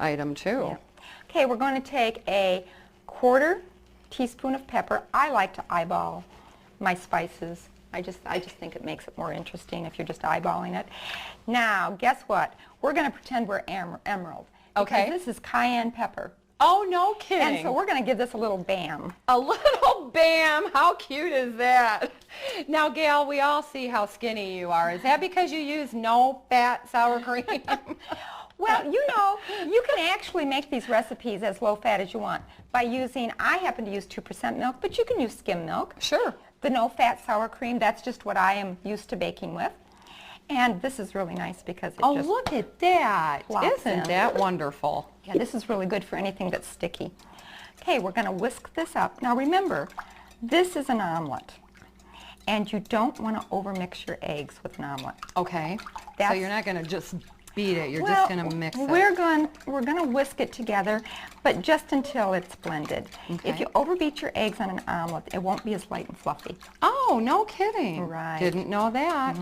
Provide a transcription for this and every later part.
item too. Yeah. Okay, we're going to take a 1/4 teaspoon of pepper. I like to eyeball my spices. I just think it makes it more interesting if you're just eyeballing it. Now, guess what? We're going to pretend we're Emerald. Okay. Because this is cayenne pepper. Oh, no kidding. And so we're going to give this a little bam. A little bam. How cute is that? Now, Gail, we all see how skinny you are. Is that because you use no-fat sour cream? Well, you know, you can actually make these recipes as low-fat as you want by using, I happen to use 2% milk, but you can use skim milk. Sure. The no-fat sour cream, that's just what I am used to baking with. And this is really nice because it just look at that. plops Isn't in. that wonderful? Yeah, this is really good for anything that's sticky. Okay, we're going to whisk this up. Now remember, this is an omelet. And you don't want to overmix your eggs with an omelet. Okay. So That's- you're not going to just beat it. You're just going to mix it. We're going to whisk it together, but just until it's blended. Okay. If you overbeat your eggs on an omelet, it won't be as light and fluffy. Oh, no kidding. Right. Didn't know that.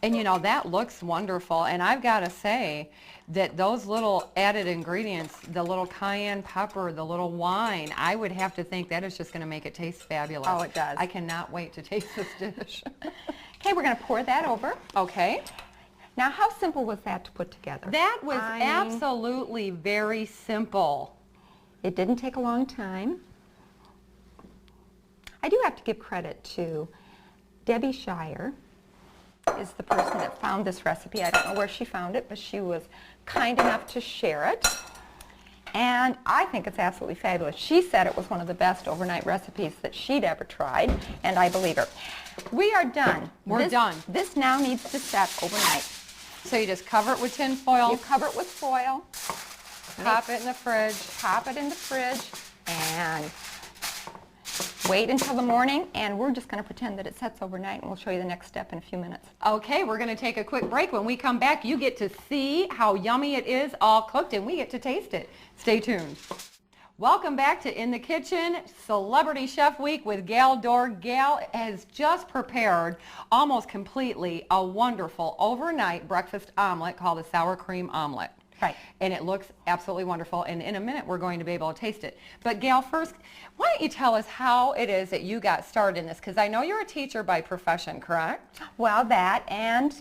And you know, that looks wonderful. And I've got to say that those little added ingredients, the little cayenne pepper, the little wine, I would have to think that is just going to make it taste fabulous. Oh, it does. I cannot wait to taste this dish. Okay, we're going to pour that over. Okay. Now, how simple was that to put together? That was I mean, absolutely very simple. it didn't take a long time. I do have to give credit to Debbie Shire, is the person that found this recipe. I don't know where she found it, but she was kind enough to share it. And I think it's absolutely fabulous. She said it was one of the best overnight recipes that she'd ever tried, and I believe her. We are done. We're done. This now needs to set overnight. So you just cover it with tin foil, You cover it with foil, pop it in the fridge. pop it in the fridge, and wait until the morning, and we're just going to pretend that it sets overnight, and we'll show you the next step in a few minutes. Okay, we're going to take a quick break. When we come back, you get to see how yummy it is all cooked, and we get to taste it. Stay tuned. Welcome back to In the Kitchen, Celebrity Chef Week with Gal Dorr. Gal has just prepared almost completely a wonderful overnight breakfast omelet called a sour cream omelet. Right. And it looks absolutely wonderful, and in a minute we're going to be able to taste it. But Gail, first, why don't you tell us how it is that you got started in this? Because I know you're a teacher by profession, correct? Well, that, and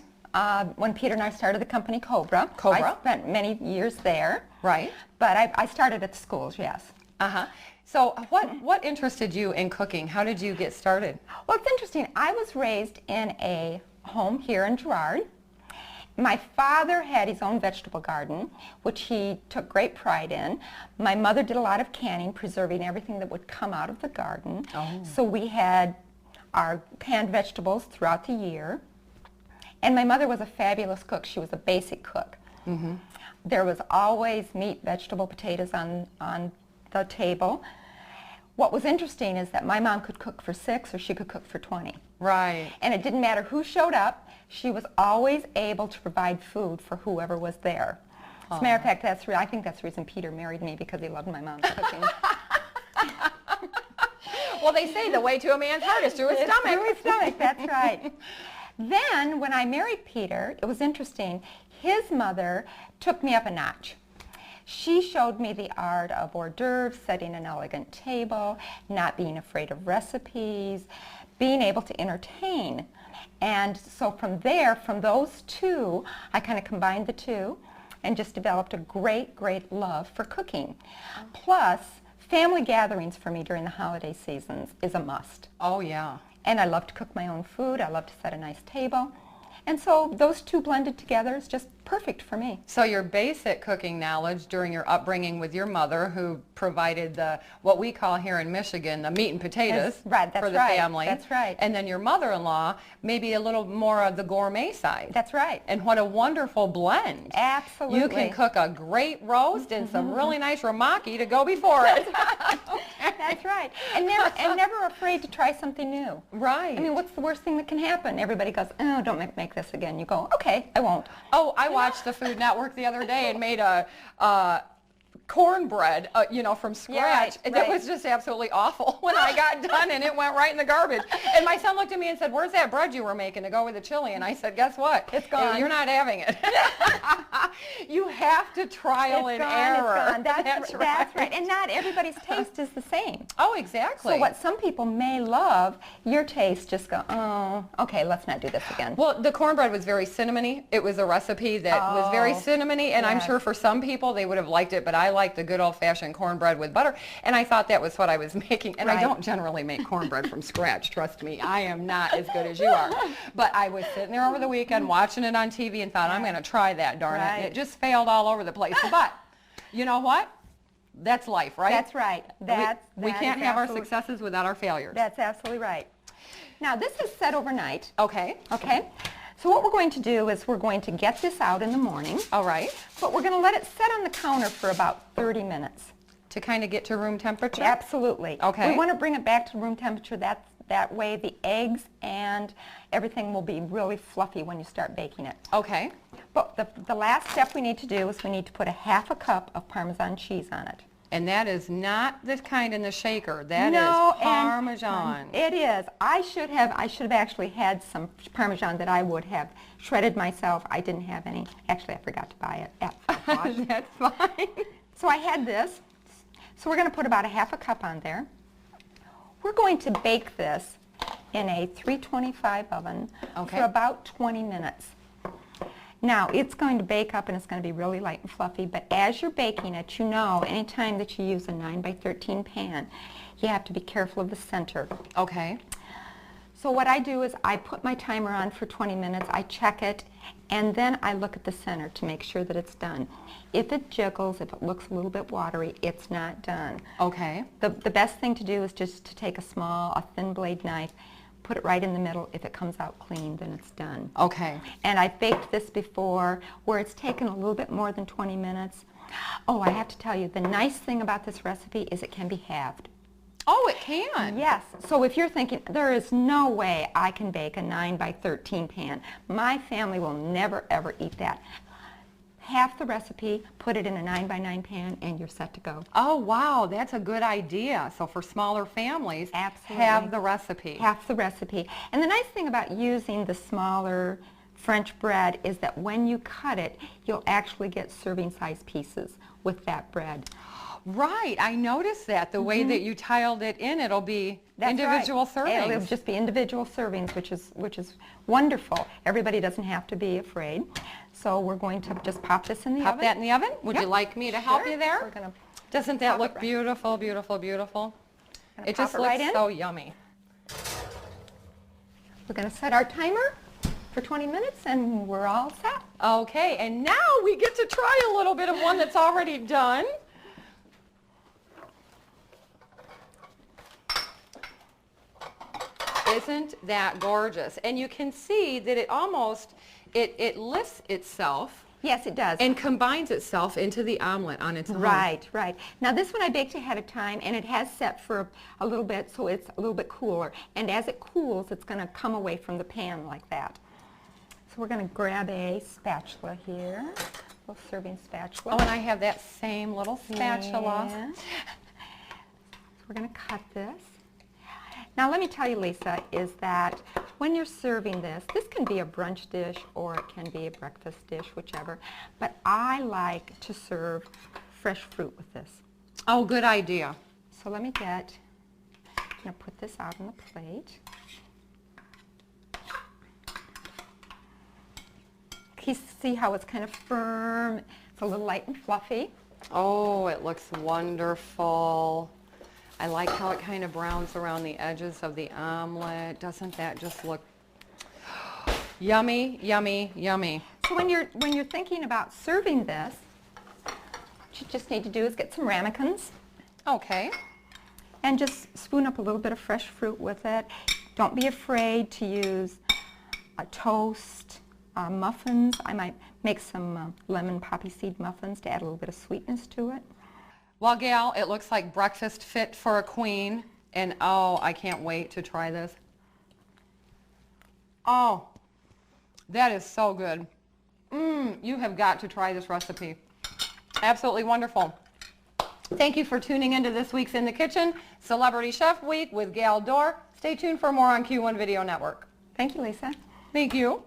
when Peter and I started the company Cobra, I spent many years there. Right. But I started at the schools, yes. Uh-huh. So what interested you in cooking? How did you get started? Well, it's interesting. I was raised in a home here in Girard. My father had his own vegetable garden, which he took great pride in. My mother did a lot of canning, preserving everything that would come out of the garden. Oh. So we had our canned vegetables throughout the year. And my mother was a fabulous cook. She was a basic cook. Mm-hmm. There was always meat, vegetable, potatoes on the table. What was interesting is that my mom could cook for 6 or she could cook for 20. Right. And it didn't matter who showed up. She was always able to provide food for whoever was there. As a matter of fact, I think that's the reason Peter married me, because he loved my mom's cooking. Well, they say the way to a man's heart is through his stomach. Through his stomach, that's right. Then, when I married Peter, it was interesting. His mother took me up a notch. She showed me the art of hors d'oeuvres, setting an elegant table, not being afraid of recipes, being able to entertain. And so from there, from those two, I kind of combined the two and just developed a great, great love for cooking. Plus, family gatherings for me during the holiday seasons is a must. Oh, yeah. And I love to cook my own food. I love to set a nice table. And so those two blended together is just perfect for me. So your basic cooking knowledge during your upbringing with your mother, who provided the, what we call here in Michigan, the meat and potatoes for the family. That's right. And then your mother-in-law, maybe a little more of the gourmet side. That's right. And what a wonderful blend. Absolutely. You can cook a great roast and some really nice ramaki to go before it. That's right. And never afraid to try something new. Right. I mean, what's the worst thing that can happen? Everybody goes, oh, don't make this again. You go, okay, I won't. Oh, I watched the Food Network the other day and made a cornbread, from scratch. Yeah, right. That was just absolutely awful when I got done, and it went right in the garbage. And my son looked at me and said, "Where's that bread you were making to go with the chili?" And I said, "Guess what? It's gone. You're not having it." You have to trial and error. It's gone. That's right. And not everybody's taste is the same. Oh, exactly. So what some people may love, your taste just go, oh, okay, let's not do this again. Well, the cornbread was very cinnamony. It was a recipe that was very cinnamony, and I'm sure for some people they would have liked it, but I like the good old-fashioned cornbread with butter, and I thought that was what I was making. And I don't generally make cornbread from scratch, trust me. I am not as good as you are. But I was sitting there over the weekend watching it on TV and thought, I'm going to try that, darn it. And it just failed all over the place. But you know what? That's life, right? That's right. We can't have our successes without our failures. That's absolutely right. Now, this is set overnight. Okay. Okay. So what we're going to do is we're going to get this out in the morning. All right. But we're going to let it set on the counter for about 30 minutes. To kind of get to room temperature? Absolutely. Okay. We want to bring it back to room temperature. That way the eggs and everything will be really fluffy when you start baking it. Okay. But the last step we need to do is we need to put a half a cup of Parmesan cheese on it. And that is not the kind in the shaker. That No, is Parmesan. It is. I should have actually had some Parmesan that I would have shredded myself. I didn't have any. Actually, I forgot to buy it at Wash. That's fine. So I had this. So we're going to put about a half a cup on there. We're going to bake this in a 325 oven for about 20 minutes. Now, it's going to bake up and it's going to be really light and fluffy, but as you're baking it, you know, anytime that you use a 9 by 13 pan, you have to be careful of the center. Okay. So what I do is I put my timer on for 20 minutes, I check it, and then I look at the center to make sure that it's done. If it jiggles, if it looks a little bit watery, it's not done. Okay. The best thing to do is just to take a thin blade knife, put it right in the middle. If it comes out clean, then it's done. Okay. And I've baked this before where it's taken a little bit more than 20 minutes. Oh, I have to tell you, the nice thing about this recipe is it can be halved. Oh, it can? Yes. So if you're thinking, there is no way I can bake a 9 by 13 pan. My family will never, ever eat that. Half the recipe, put it in a 9 by 9 pan, and you're set to go. Oh, wow. That's a good idea. So for smaller families, Absolutely. have the recipe. Half the recipe. And the nice thing about using the smaller French bread is that when you cut it, you'll actually get serving size pieces with that bread. Right. I noticed that. The way that you tiled it in, it'll be individual servings. It'll just be individual servings, which is wonderful. Everybody doesn't have to be afraid. So we're going to just pop this in the oven. Pop that in the oven? Would you like me to help you there? We're gonna Doesn't that look beautiful, beautiful, beautiful? It just looks so yummy. We're going to set our timer for 20 minutes and we're all set. Okay, and now we get to try a little bit of one that's already done. Isn't that gorgeous? And you can see that it almost, it lifts itself. Yes, it does. And combines itself into the omelet on its own. Right, right. Now this one I baked ahead of time and it has set for a little bit so it's a little bit cooler. And as it cools, it's going to come away from the pan like that. So we're going to grab a spatula here, a little serving spatula. Oh, and I have that same little spatula. Yeah. So we're going to cut this. Now let me tell you, Lisa, is that when you're serving this, this can be a brunch dish or it can be a breakfast dish, whichever, but I like to serve fresh fruit with this. Oh, good idea. So let me I'm going to put this out on the plate. You see how it's kind of firm, it's a little light and fluffy. Oh, it looks wonderful. I like how it kind of browns around the edges of the omelet. Doesn't that just look yummy, yummy, yummy? So when you're thinking about serving this, what you just need to do is get some ramekins. Okay. And just spoon up a little bit of fresh fruit with it. Don't be afraid to use a toast, muffins. I might make some lemon poppy seed muffins to add a little bit of sweetness to it. Well, Gal, it looks like breakfast fit for a queen, and oh, I can't wait to try this. Oh, that is so good. You have got to try this recipe. Absolutely wonderful. Thank you for tuning into this week's In the Kitchen, Celebrity Chef Week with Gal Dorr. Stay tuned for more on Q1 Video Network. Thank you, Lisa. Thank you.